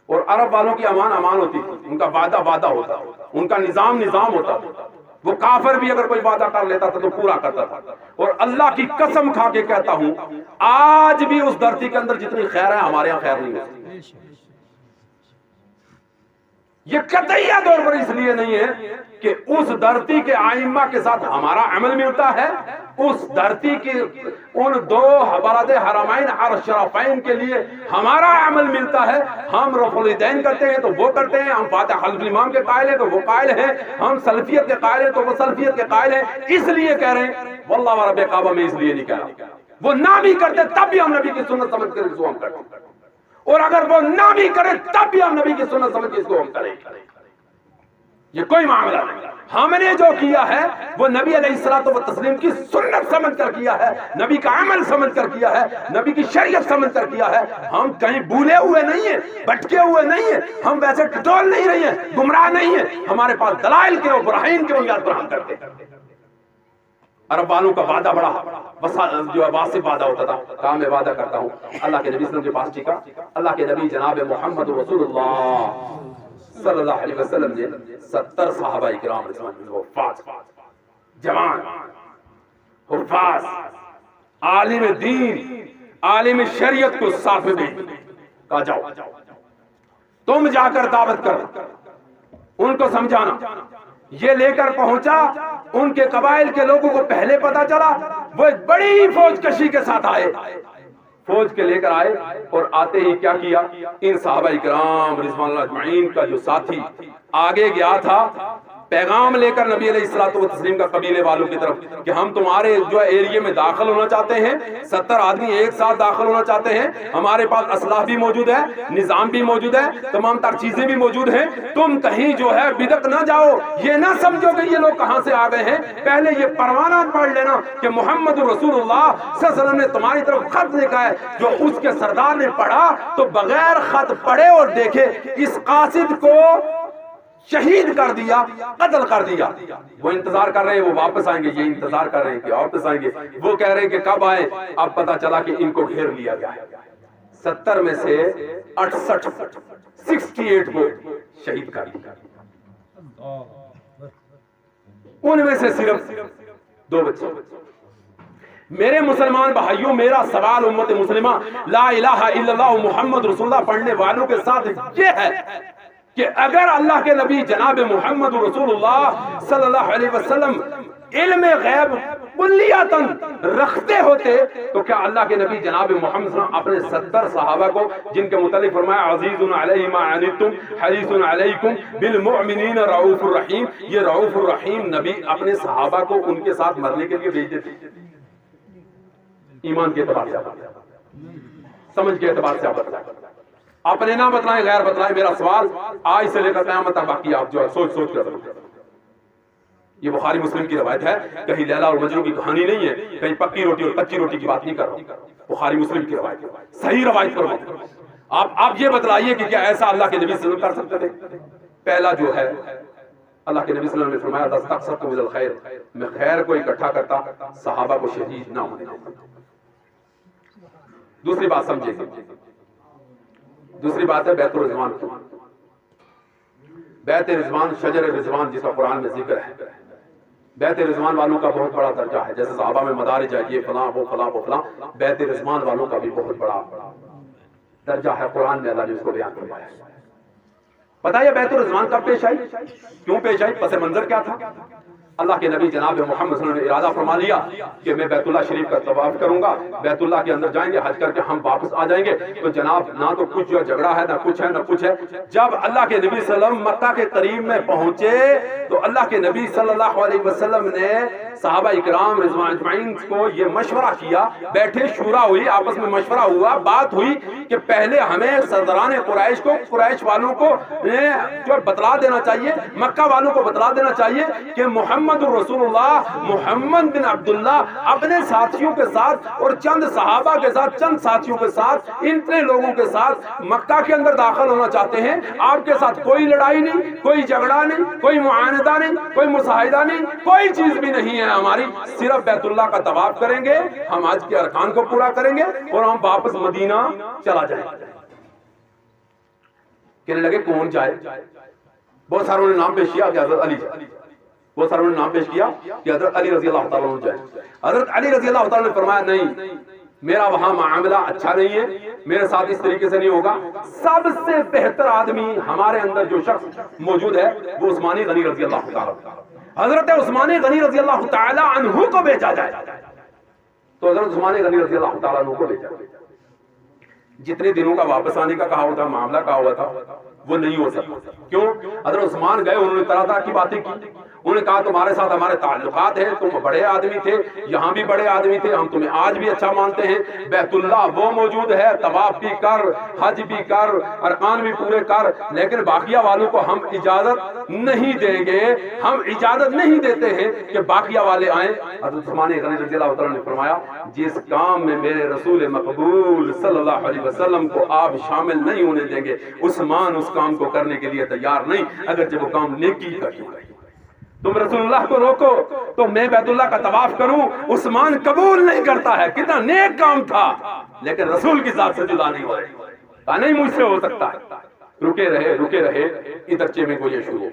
اور عرب والوں کی امان ہوتی تھی، ان کا وعدہ ہوتا، ان کا نظام ہوتا، وہ کافر بھی اگر کوئی وعدہ کر لیتا تھا تو پورا کرتا تھا۔ اور اللہ کی قسم کھا کے کہتا ہوں آج بھی اس دھرتی کے اندر جتنی خیر ہے ہمارے یہاں خیر نہیں ہوتی۔ یہ قطعیہ طور پر اس لیے نہیں ہے کہ اس دھرتی کے ائمہ کے ساتھ ہمارا عمل ملتا ہے، اس دھرتی کی ان 2 بلد حرمین اور شرفین کے لیے ہمارا عمل ملتا ہے۔ ہم رفع الیدین کرتے ہیں تو وہ کرتے ہیں، ہم فاتح خلف الامام کے قائل ہیں تو وہ قائل ہیں، ہم سلفیت کے قائل ہیں تو وہ سلفیت کے قائل ہیں۔ اس لیے کہہ رہے ہیں، واللہ و رب کعبہ میں اس لیے نہیں کہہ رہا، وہ نہ بھی کرتے تب بھی ہم نبی کی سنت سمجھ کر اس کو ہم کرتے ہیں، اور اگر وہ نہ بھی کرے تب بھی ہم نبی کی سنت سمجھ کے اس کو ہم کریں۔ یہ کوئی معاملہ نہیں، ہم نے جو کیا ہے وہ نبی علیہ الصلوۃ والتسلیم کی سنت سمجھ کر کیا ہے، نبی کا عمل سمجھ کر کیا ہے، نبی کی شریعت سمجھ کر کیا ہے۔ ہم کہیں بھولے ہوئے نہیں ہیں، بھٹکے ہوئے نہیں ہیں، ہم ویسے ٹٹول نہیں رہے ہیں، گمراہ نہیں ہیں، ہمارے پاس دلائل کے اور براہین کے بنیاد پر ہم کرتے ہیں۔ عرب والوں کا وعدہ بڑا جو واسف وعدہ ہوتا تھا، کہا میں وعدہ کرتا ہوں۔ اللہ کے نبی صلی اللہ علیہ وسلم کے پاس ٹھیکا، اللہ کے نبی جناب محمد رسول اللہ صلی اللہ علیہ وسلم نے 70 صحابہ کرام رضوان اللہ حفاظ، جوان، حفاظ، عالم دین، عالم شریعت کو ساتھ میں بھیج، کہا جاؤ تم جا کر دعوت کر، ان کو سمجھانا۔ یہ لے کر پہنچا، ان کے قبائل کے لوگوں کو پہلے پتا چلا، وہ ایک بڑی فوج کشی کے ساتھ آئے، فوج کے لے کر آئے، اور آتے ہی کیا کیا، ان صحابہ کرام رضوان اللہ اجمعین کا جو ساتھی آگے گیا تھا پیغام لے کر نبی علیہ الصلوۃ والتسلیم کا قبیلے والوں کی طرف کہ ہم تمہارے جو ایریے میں داخل ہونا چاہتے ہیں، 70 آدمی ایک ساتھ داخل ہونا چاہتے ہیں، ہمارے پاس اسلحہ بھی موجود ہے، نظام بھی موجود ہے، تمام تر چیزیں بھی موجود ہیں، تم کہیں جو ہے بدک نہ جاؤ، یہ نہ سمجھو کہ یہ لوگ کہاں سے آ گئے ہیں، پہلے یہ پروانہ پڑھ لینا کہ محمد رسول اللہ صلی اللہ علیہ وسلم نے تمہاری طرف خط لکھا ہے۔ جو اس کے سردار نے پڑھا تو بغیر خط پڑھے اور دیکھے اس قاصد کو شہید کر دیا، قتل کر دیا۔ وہ انتظار کر رہے ہیں وہ واپس آئیں گے، یہ انتظار کر رہے ہیں کہ واپس آئیں گے، وہ کہہ رہے ہیں کہ کب آئیں۔ اب پتا چلا کہ ان کو گھیر لیا گیا ہے، 70 میں سے 68 کو شہید کر دیا، ان میں سے صرف 2 بچے۔ میرے مسلمان بھائیوں، میرا سوال امت مسلمہ لا الہ الا اللہ محمد رسول اللہ پڑھنے والوں کے ساتھ یہ ہے کہ اگر اللہ کے نبی جناب محمد رسول اللہ صلی اللہ علیہ وسلم علم غیب کلیاتاً رکھتے ہوتے تو کیا اللہ کے نبی جناب محمد صلی اللہ علیہ وسلم اپنے 70 صحابہ کو، جن کے متعلق فرمایا عزیز علیہ ما عنتم حریص علیکم بالمؤمنین رؤوف الرحیم، یہ رؤوف الرحیم نبی اپنے صحابہ کو ان کے ساتھ مرنے کے لیے بھیج دیتے؟ ایمان کے اعتبار سے، سمجھ کے اعتبار سے بتلائیں، اپنے نہ بتلائیں، غیر بتلائیں۔ میرا سوال آج سے لے کر قیامت تک باقی، آپ جو ہے سوچ کر یہ بخاری مسلم کی روایت ہے، کہیں لیلا اور مجنون کی کہانی نہیں ہے، کہیں پکی روٹی اور کچی روٹی کی بات نہیں کر رہا ہوں، بخاری مسلم کی روایت ہے، صحیح روایت پر بات کرو۔ آپ یہ بتلائیے کہ کیا ایسا اللہ کے نبی صلی اللہ علیہ وسلم کر سکتے تھے؟ پہلا جو ہے اللہ کے نبی صلی اللہ علیہ وسلم نے فرمایا دستخصرتم من الخیر، میں خیر کو اکٹھا کرتا، صحابہ کو شہید نہ ہونے دیتا۔ دوسری بات سمجھے، دوسری بات ہے بیت الرضوان کی۔ بیت رضوان، شجر رضوان جس کا قرآن میں ذکر ہے، بیت رضوان والوں کا بہت بڑا درجہ ہے، جیسے صحابہ میں مدارج ہے، یہ فلاں وہ فلاں وہ فلاں، بیت رضوان والوں کا بھی بہت بڑا درجہ ہے، قرآن میں اللہ نے اس کو بیان کروایا ہے۔ پتہ ہے بیت الرضوان کب پیش آئی، کیوں پیش آئی، پس منظر کیا تھا؟ اللہ کے نبی جناب محمد صلی اللہ علیہ وسلم نے ارادہ فرما لیا کہ میں بیت اللہ شریف کا طواف کروں گا، بیت اللہ کے اندر جائیں گے، حج کر کے ہم واپس آ جائیں گے۔ تو جناب نہ تو کچھ جو جھگڑا ہے، نہ کچھ ہے، نہ کچھ ہے۔ جب اللہ کے نبی صلی اللہ علیہ وسلم مکہ کے قریب میں پہنچے تو اللہ کے نبی صلی اللہ علیہ وسلم نے صحابہ اکرام رضوان اجمعین کو یہ مشورہ کیا، بیٹھے شورا ہوئی، آپس میں مشورہ ہوا، بات ہوئی کہ پہلے ہمیں سرداران قریش کو، قریش والوں کو جو بتلا دینا چاہیے، مکہ والوں کو بتلا دینا چاہیے کہ محمد رسول اللہ، محمد بن عبداللہ اپنے ساتھیوں کے ساتھ اور چند صحابہ کے ساتھ، چند ساتھیوں کے ساتھ، اتنے لوگوں کے ساتھ مکہ کے اندر داخل ہونا چاہتے ہیں۔ آپ کے ساتھ کوئی لڑائی نہیں، کوئی جھگڑا نہیں، کوئی معاہدہ نہیں، کوئی مساہدہ نہیں، کوئی چیز بھی نہیں ہے ہماری، صرف بیت اللہ کا طواف کریں گے، ہم حج کے ارکان کو پورا کریں گے اور ہم واپس مدینہ چلا جائیں گے۔ کہنے لگے کون جائے؟ بہت ساروں نے نام پیش کیا کہ حضرت علی جائے، بہت ساروں نے نام پیش کیا کہ حضرت علی رضی اللہ تعالیٰ عنہ جائے۔ حضرت علی رضی اللہ تعالیٰ نے فرمایا نہیں، میرا وہاں معاملہ اچھا نہیں ہے، میرے ساتھ اس طریقے سے نہیں ہوگا۔ سب سے بہتر آدمی ہمارے اندر جو شخص موجود ہے وہ عثمان غنی رضی اللہ تعالیٰ، حضرت عثمان غنی رضی اللہ تعالیٰ عنہ کو بھیجا جائے۔ تو حضرت عثمان غنی رضی اللہ تعالیٰ عنہ کو بھیجا۔ جتنے دنوں کا واپس آنے کا کہا ہوا تھا، معاملہ کہا ہوا تھا، وہ نہیں ہو سکتا۔ کیوں؟ حضرت عثمان گئے، انہوں نے طرح طرح کی باتیں کی، انہوں نے کہا تمہارے ساتھ ہمارے تعلقات ہیں، تم بڑے آدمی تھے، یہاں بھی بڑے آدمی تھے، ہم تمہیں آج بھی اچھا مانتے ہیں، بیت اللہ وہ موجود ہے، طواف بھی کر، حج بھی کر، ارکان بھی پورے کر، لیکن باقیہ والوں کو ہم اجازت نہیں دیں گے، ہم اجازت نہیں دیتے ہیں کہ باقیہ والے آئیں۔ حضرت عثمان غنی رضی اللہ تعالیٰ نے فرمایا جس کام میں میرے رسول مقبول صلی اللہ علیہ وسلم کو آپ شامل نہیں ہونے دیں گے، عثمان اس کام کو کرنے کے لیے تیار نہیں، اگرچہ وہ کام نیکی کا کیوں ہے۔ تم رسول اللہ کو روکو تو میں بیت اللہ کا طواف کروں، عثمان قبول نہیں کرتا ہے، کتنا نیک کام تھا، لیکن رسول کی ذات سے جدا نہیں ہو رہے، کہا نہیں مجھ سے ہو سکتا ہے۔ رکے رہے، ادھر چیمے کو یہ شروع،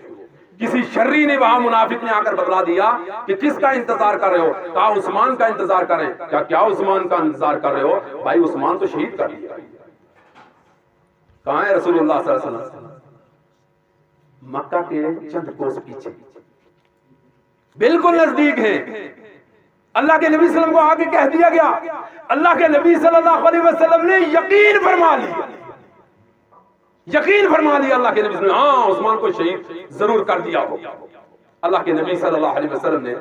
کسی شرری نے وہاں منافق نے آ کر بتلا دیا کہ کس کا انتظار کر رہے ہو؟ کہا عثمان کا انتظار کریں۔ کیا عثمان کا انتظار کر رہے ہو؟ بھائی عثمان تو شہید کر دیا۔ کہاں ہے رسول اللہ صلی اللہ علیہ وسلم؟ مکہ کے چند کوس پیچھے، بالکل نزدیک ہیں۔ اللہ کے نبی صلی اللہ علیہ وسلم کو آگے کہہ دیا گیا، اللہ کے نبی صلی اللہ علیہ وسلم نے یقین فرما لیا، یقین فرما لیا اللہ کے نبی صلی اللہ علیہ وسلم، ہاں عثمان کو شہید ضرور کر دیا ہو۔ اللہ کے نبی صلی اللہ علیہ وسلم نے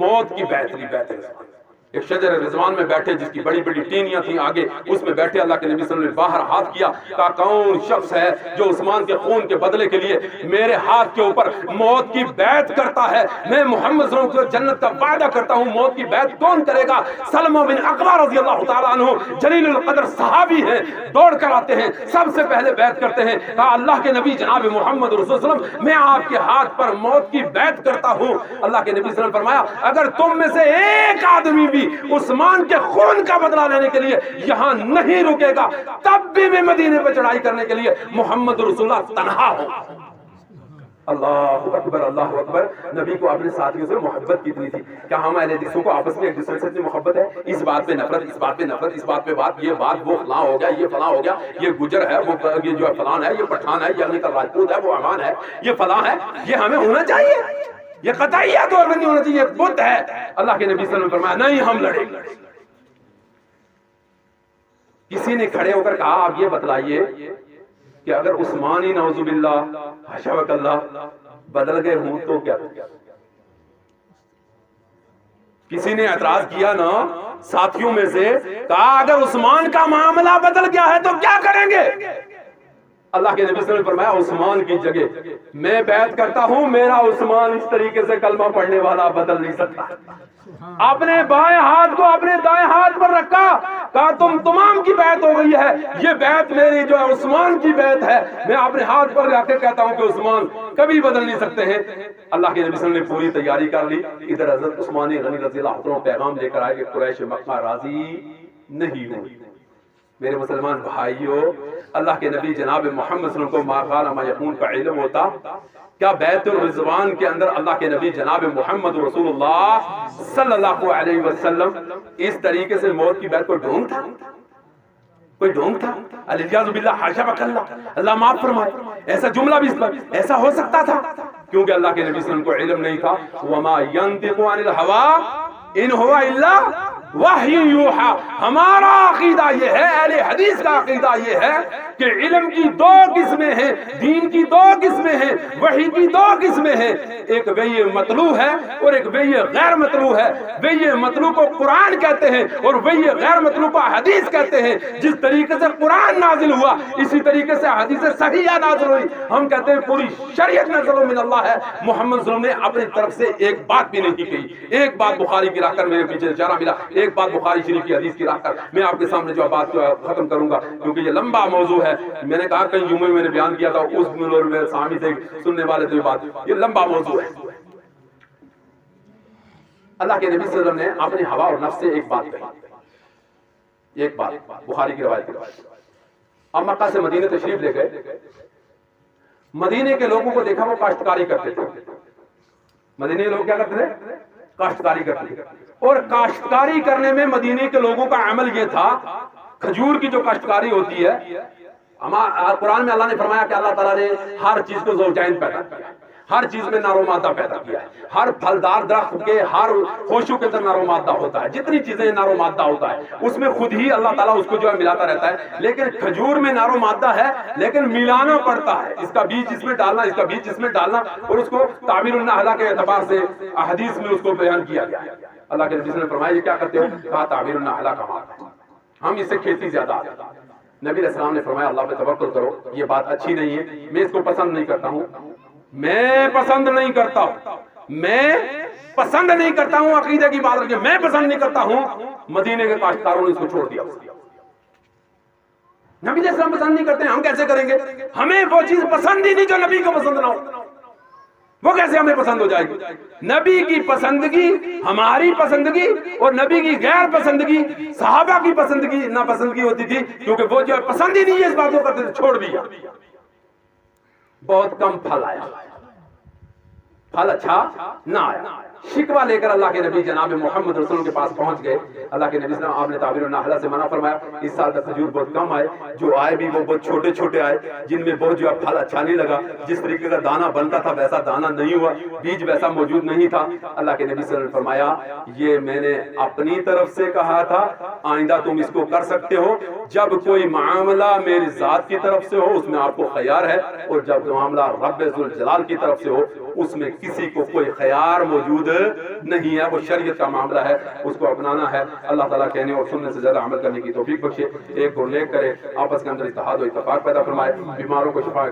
موت کی بیعت لی، بیعت رضوان، ایک شجر رضوان میں بیٹھے جس کی بڑی بڑی ٹینیاں تھیں آگے، اس میں بیٹھے اللہ کے نبی صلی اللہ علیہ وسلم نے باہر ہاتھ کیا، کہا کون شخص ہے جو عثمان کے خون کے بدلے کے لیے میرے ہاتھ کے اوپر موت کی بیعت کرتا ہے؟ میں محمد صلی اللہ علیہ وسلم کو جنت کا وعدہ کرتا ہوں، موت کی بیعت کون کرے گا؟ سلمہ بن اقوا رضی اللہ تعالیٰ عنہ جلیل القدر صحابی ہیں، دوڑ کر آتے ہیں، سب سے پہلے بیعت کرتے ہیں۔ کہا اللہ کے نبی جناب محمد رسول اللہ علیہ وسلم میں آپ کے ہاتھ پر موت کی بیعت کرتا ہوں۔ اللہ کے نبی صلی اللہ علیہ وسلم فرمایا اگر تم میں سے ایک آدمی بھی عثمان کے خون کا بدلہ لینے کے لیے یہاں نہیں رکے گا، تب بھی میں مدینے پہ چڑھائی کرنے کے لیے محمد رسول اللہ تنہا ہوں۔ اللہ اکبر، اللہ اکبر۔ نبی کو اپنے ساتھیوں سے محبت کتنی تھی! کیا ہم اہل حدیثوں کو آپس میں ایک دوسرے سے اتنی محبت ہے؟ اس بات پہ نفرت، اس بات پہ نفرت، اس بات پہ بات، یہ بات وہ فلاں ہو گیا، یہ فلاں ہو گیا، یہ گجر ہے، وہ یہ جو ہے فلان ہے، یہ پٹھان ہے، یہ علی کا راجپوت ہے، وہ امان ہے، یہ فلاں ہے، یہ ہمیں ہونا چاہیے، یہ قطعیہ طور پر نہیں ہونا چاہیے، یہ بت ہے۔ اللہ کے نبی صلی اللہ علیہ وسلم نے فرمایا نہیں، ہم لڑیں گے۔ کسی نے کھڑے ہو کر کہا آپ یہ بتلائیے کہ اگر عثمان ہی نعوذ باللہ حاشا وکاللہ بدل گئے ہوں تو کیا؟ کسی نے اعتراض کیا نا ساتھیوں میں سے، کہا اگر عثمان کا معاملہ بدل گیا ہے تو کیا کریں گے؟ اللہ کے نبی صلی اللہ علیہ وسلم نے فرمایا عثمان کی جگہ میں بیعت کرتا ہوں، میرا عثمان اس طریقے سے کلمہ پڑھنے والا بدل نہیں سکتا۔ اپنے بائیں ہاتھ کو اپنے دائیں ہاتھ پر رکھا، کہا تم تمام کی بیعت ہو گئی ہے، یہ بیعت میری جو ہے عثمان کی بیعت ہے، میں اپنے ہاتھ پر رکھ کے کہتا ہوں کہ عثمان کبھی بدل نہیں سکتے ہیں۔ اللہ کے نبی صلی اللہ علیہ وسلم نے پوری تیاری کر لی، ادھر حضرت عثمان غنی رضی اللہ عنہ پیغام لے کر آئے کہ قریش مکہ راضی نہیں ہوئی۔ میرے مسلمان بھائیوں، اللہ کے نبی جناب محمد صلی اللہ علیہ وسلم کو ما قال ما یقول کا علم ہوتا، کیا بیت الرضوان کے اندر اللہ کے نبی جناب محمد رسول اللہ صلی اللہ علیہ وسلم اس طریقے سے موت کی بیعت کو ڈھونڈتا؟ کوئی ڈھونگ تھا؟ الیاذ باللہ، حاشا وکلا، اللہ معاف فرمائے، ایسا جملہ بھی اس پر ایسا ہو سکتا تھا؟ کیونکہ اللہ کے نبی صلی اللہ علیہ وسلم کو علم نہیں تھا. وما ينطق عن الهوى ان هو الا وحی یوحا. ہمارا عقیدہ یہ ہے، اہل حدیث کا عقیدہ یہ ہے کہ علم کی دو قسمیں ہیں، دین کی دو قسمیں ہیں، وحی کی دو قسمیں ہیں. ایک وحی مطلوع ہے اور ایک وحی غیر مطلوع ہے. وحی مطلوع کو قرآن کہتے ہیں اور وحی غیر مطلوع کو حدیث کہتے ہیں. جس طریقے سے قرآن نازل ہوا اسی طریقے سے حدیث صحیحہ نازل ہوئی. ہم کہتے ہیں پوری شریعت نازل من اللہ ہے. محمد صلی اللہ علیہ وسلم نے اپنی طرف سے ایک بات بھی نہیں کہی. ایک بات بخاری کی راہ کر میرے پیچھے اشارہ ملا، ایک بات بخاری شریف کی حدیث کی راہ کر میں آپ کے سامنے جو بات ختم کروں گا، کیونکہ یہ لمبا موضوع ہے. میں نے کہا کئی جمعے میں نے بیان کیا تھا، اس میں سامنے سے سننے والے تو یہ بات، یہ لمبا موضوع ہے. اللہ کے نبی صلی اللہ علیہ وسلم نے اپنی ہوا اور نفس سے ایک بات کہی، ایک بات بخاری کی روایت. اب مکہ سے مدینہ تشریف لے گئے. مدینے کے لوگوں کو دیکھا وہ کاشتکاری کرتے تھے. مدینے کے لوگ کیا کرتے تھے؟ کاشتکاری کرتے تھے. اور کاشتکاری کرنے میں مدینے کے لوگوں کا عمل یہ تھا، کھجور کی جو کاشتکاری ہوتی ہے، قرآن میں اللہ نے فرمایا کہ اللہ تعالیٰ نے ہر چیز کو زوجین پیدا کیا ہے، ہر چیز میں نر و مادہ پیدا کیا ہے. ہر پھلدار درخت کے ہر خوشو کے اندر نر و مادہ ہوتا ہے. جتنی چیزیں نر و مادہ ہوتا ہے اس میں خود ہی اللہ تعالیٰ اس کو جو ہے ملاتا رہتا ہے. لیکن کھجور میں نر و مادہ ہے لیکن ملانا پڑتا ہے. اس کا بیج اس میں ڈالنا، اس کا بیج اس میں ڈالنا، اور اس کو تعبیر النحلہ کے اعتبار سے احادیث میں اس کو بیان کیا گیا. اللہ کے نبی نے فرمایا یہ کیا کرتے ہو؟ کہا تعبیر النحلہ کا مال، ہم اس سے کھیتی زیادہ آتی. نبی علیہ السلام نے فرمایا اللہ پہ توکل کرو، یہ بات اچھی نہیں ہے، میں اس کو پسند نہیں کرتا ہوں، میں پسند نہیں کرتا ہوں، میں پسند نہیں کرتا ہوں. عقیدے کی بات رکھیں، میں پسند نہیں کرتا ہوں. مدینے کے کاشتکاروں نے اس کو چھوڑ دیا. نبی علیہ السلام پسند نہیں کرتے ہیں، ہم کیسے کریں گے؟ ہمیں وہ چیز پسند ہی نہیں جو نبی کو پسند نہ ہو، وہ کیسے ہمیں پسند ہو جائے گی؟ نبی کی پسندگی ہماری پسندگی اور نبی کی غیر پسندگی صحابہ کی پسندگی ناپسندگی ہوتی تھی، کیونکہ وہ جو ہے پسند ہی نہیں ہے اس باتوں کرتے تھے، چھوڑ دیا. بہت کم پھل آیا، پھل اچھا نہ آیا. شکوہ لے کر اللہ کے نبی جناب محمد رسول اللہ کے پاس پہنچ گئے. اللہ کے نبی صلی اللہ علیہ وسلم آپ نے تعبیر النحلہ سے منع فرمایا. اس سال تک کھجور بہت کم آئے، جو آئے بھی وہ بہت چھوٹے چھوٹے آئے، جن میں بہت جو ہے پھل اچھا نہیں لگا. جس طریقے کا دانہ بنتا تھا ویسا دانہ نہیں ہوا، بیج ویسا موجود نہیں تھا. اللہ کے نبی صلی اللہ علیہ وسلم نے فرمایا یہ میں نے اپنی طرف سے کہا تھا، آئندہ تم اس کو کر سکتے ہو. جب کوئی معاملہ میری ذات کی طرف سے ہو اس میں آپ کو خیار ہے، اور جب معاملہ رب ذوالجلال کی طرف سے ہو اس میں کسی کو کوئی خیار موجود نہیں ہے. وہ شریعت کا معاملہ ہے، اس کو اپنانا ہے. اللہ تعالیٰ کہنے اور سننے سے زیادہ عمل کرنے کی توفیق بخشے. ایک کو نیک کرے، آپس کے اندر اتحاد و اتفاق پیدا فرمائے، بیماروں کو شفا